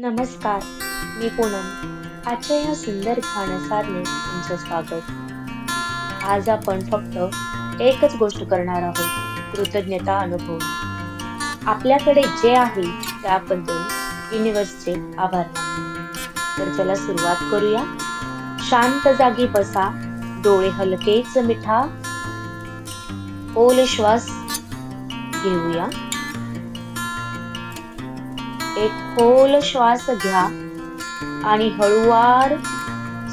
नमस्कार, मी पूनम. आजच्या या सुंदर ध्यानसारने तुमचं स्वागत. आज आपण फक्त एकच गोष्ट करणार आहोत, कृतज्ञता अनुभव. आपल्याकडे जे आहे त्याबद्दल युनिवर्सचे आभार मानू. तर चला सुरुवात करूया. शांत जागी बसा, डोळे हलकेच मिठा, खोल श्वास घेऊया. एक खोल श्वास घ्या आणि हळूवार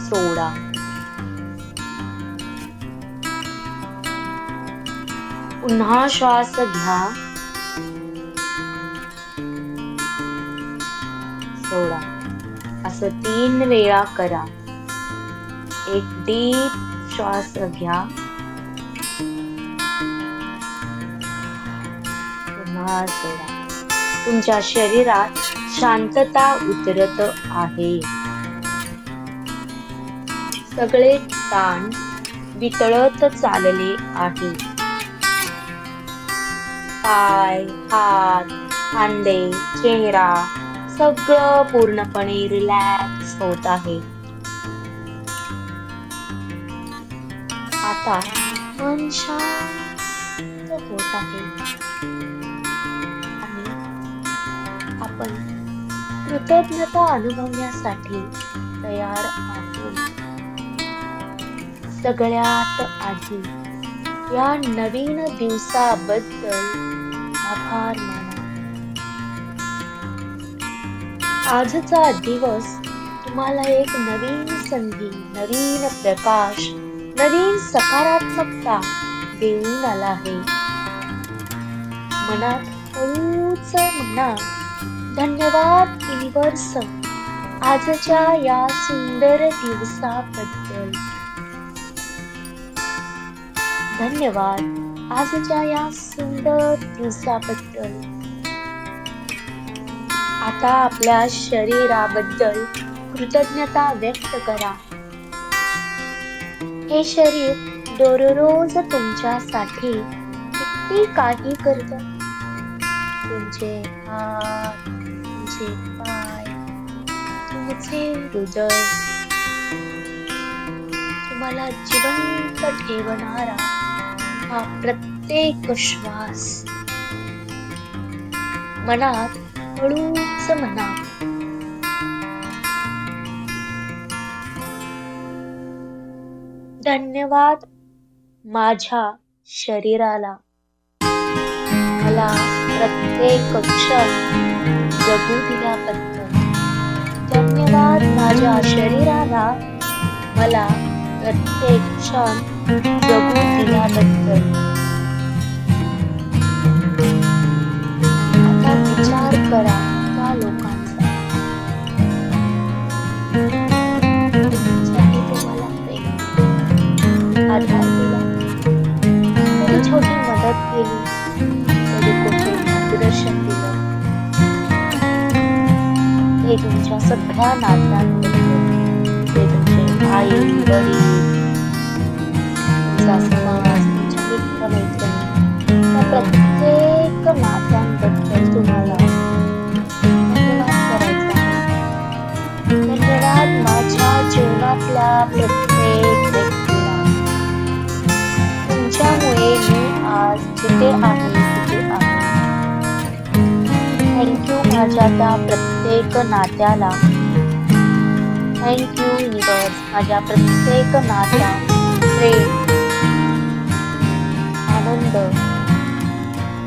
सोडा. पुन्हा श्वास घ्या, सोडा. असं 3 वेळा करा. एक डीप श्वास घ्या, पुन्हा सोडा. तुमच्या शरीरात शांतता उतरत आहे. सगळे ताण वितळत चालले आहे. पाय, हात, खांदे, चेहरा सगळं पूर्णपणे रिलॅक्स होत आहे. आता मन शांत होत आहे. आपण कृतज्ञता अनुभवण्यासाठी तयार आहोत. सगळ्यात आधी या नवीन दिवसाबद्दल आभार माना. आजचा दिवस तुम्हाला एक नवीन संधी, नवीन प्रकाश, नवीन सकारात्मकता देऊन आला आहे. मनात हळूच म्हणा, धन्यवाद युनिवर्स आजच्या या सुंदर दिवसाबद्दल. धन्यवाद आजच्या या सुंदर दिवसाबद्दल. आता आपल्या शरीराबद्दल कृतज्ञता व्यक्त करा. हे शरीर दररोज तुमच्यासाठी किती काही करतं. तुमचे हात, तुमचे पाय, तुमचे हृदय, तुम्हाला जिवंत ठेवणारा हा प्रत्येक श्वास. मनात हळूच म्हणा, धन्यवाद माझ्या शरीराला मला प्रत्येक क्षण जगू दिल्याबद्दल. धन्यवाद माझ्या शरीराला मला प्रत्येक क्षण जगू दिल्याबद्दल. आता विचार करा त्या लोकांचा ज्यांनी तुम्हाला प्रेम, आधार दिला, कधी छोटी मदत केली, कधी कुठे मार्गदर्शन दिलं. हे तुमच्या सगळ्या नात्यांबद्दल, ते तुमचे आई वडील, तुमचा समाज, तुमचे मित्र मैत्रिणी, त्या प्रत्येक नात्यांबद्दल तुम्हाला धन्यवाद करायचा आहे. धन्यवाद माझ्या जीवनातल्या प्रत्येक व्यक्तीला. तुमच्यामुळे मी आज जिथे आहे तिथे आहे. थँक्यू माझ्या त्या प्रत्येक नात्याला. थँक्यू युनिवर्स माझ्या प्रत्येक नात्यात प्रेम, आनंद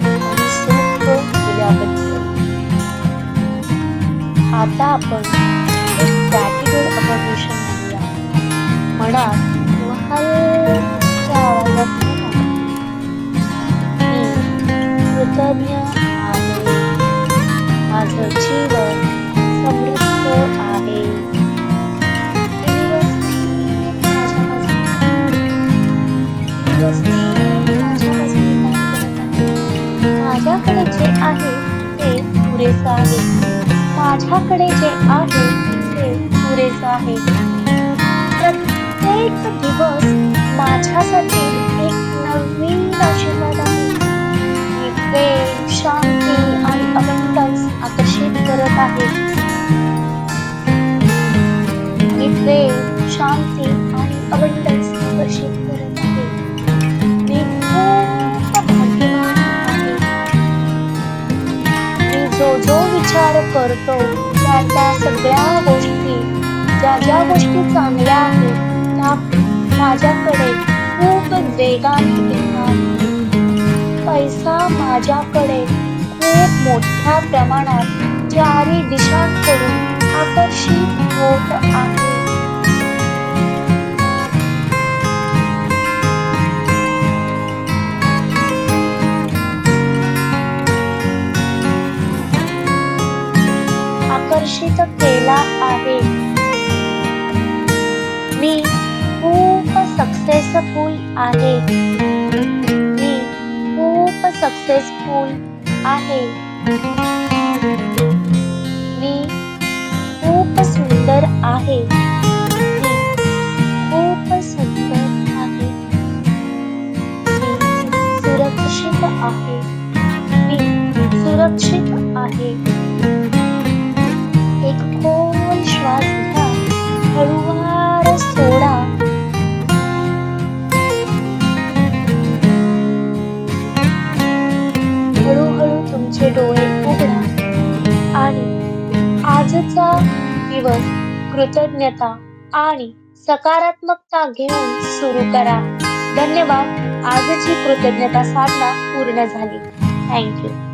आणि सुख दिल्याबद्दल. आता आपण एक ग्रॅटिट्यूड अफर्मेशन म्हणूया. मनात किंवा हलक्या आवाजात म्हणा, मी कृतज्ञ आहे. माझं जीवन समृद्ध आहे. माझ्याकडे जे आहे ते पुरेसं आहे. माझ्याकडे जे आहे ते पुरेसं आहे. प्रत्येक दिवस माझ्यासाठी एक नवीन आशीर्वाद आहे. मी प्रेम, शांती आणि अबंडन्स आकर्षित करत आहे. करतो त्या सगळ्या गोष्टी, ज्या गोष्टी चांगल्या आहेत त्या माझ्याकडे खूप वेगाने येतात. पैसा माझ्याकडे खूप मोठ्या प्रमाणात चारी दिशांकडून आकर्षित होत आहे. आकर्षित केला आहे. मी खूप सक्सेसफुल आहे. मी खूप सक्सेसफुल आहे. मी खूप सुंदर आहे. मी खूप सुंदर आहे. मी सुरक्षित आहे. मी सुरक्षित आहे. एक खोल श्वास घ्या, हळूवार सोडा. हळूहळू तुमचे डोळे उघडा आणि आजचा दिवस कृतज्ञता आणि सकारात्मकता घेऊन सुरू करा. धन्यवाद. आजची कृतज्ञता साधना पूर्ण झाली. थँक्यू.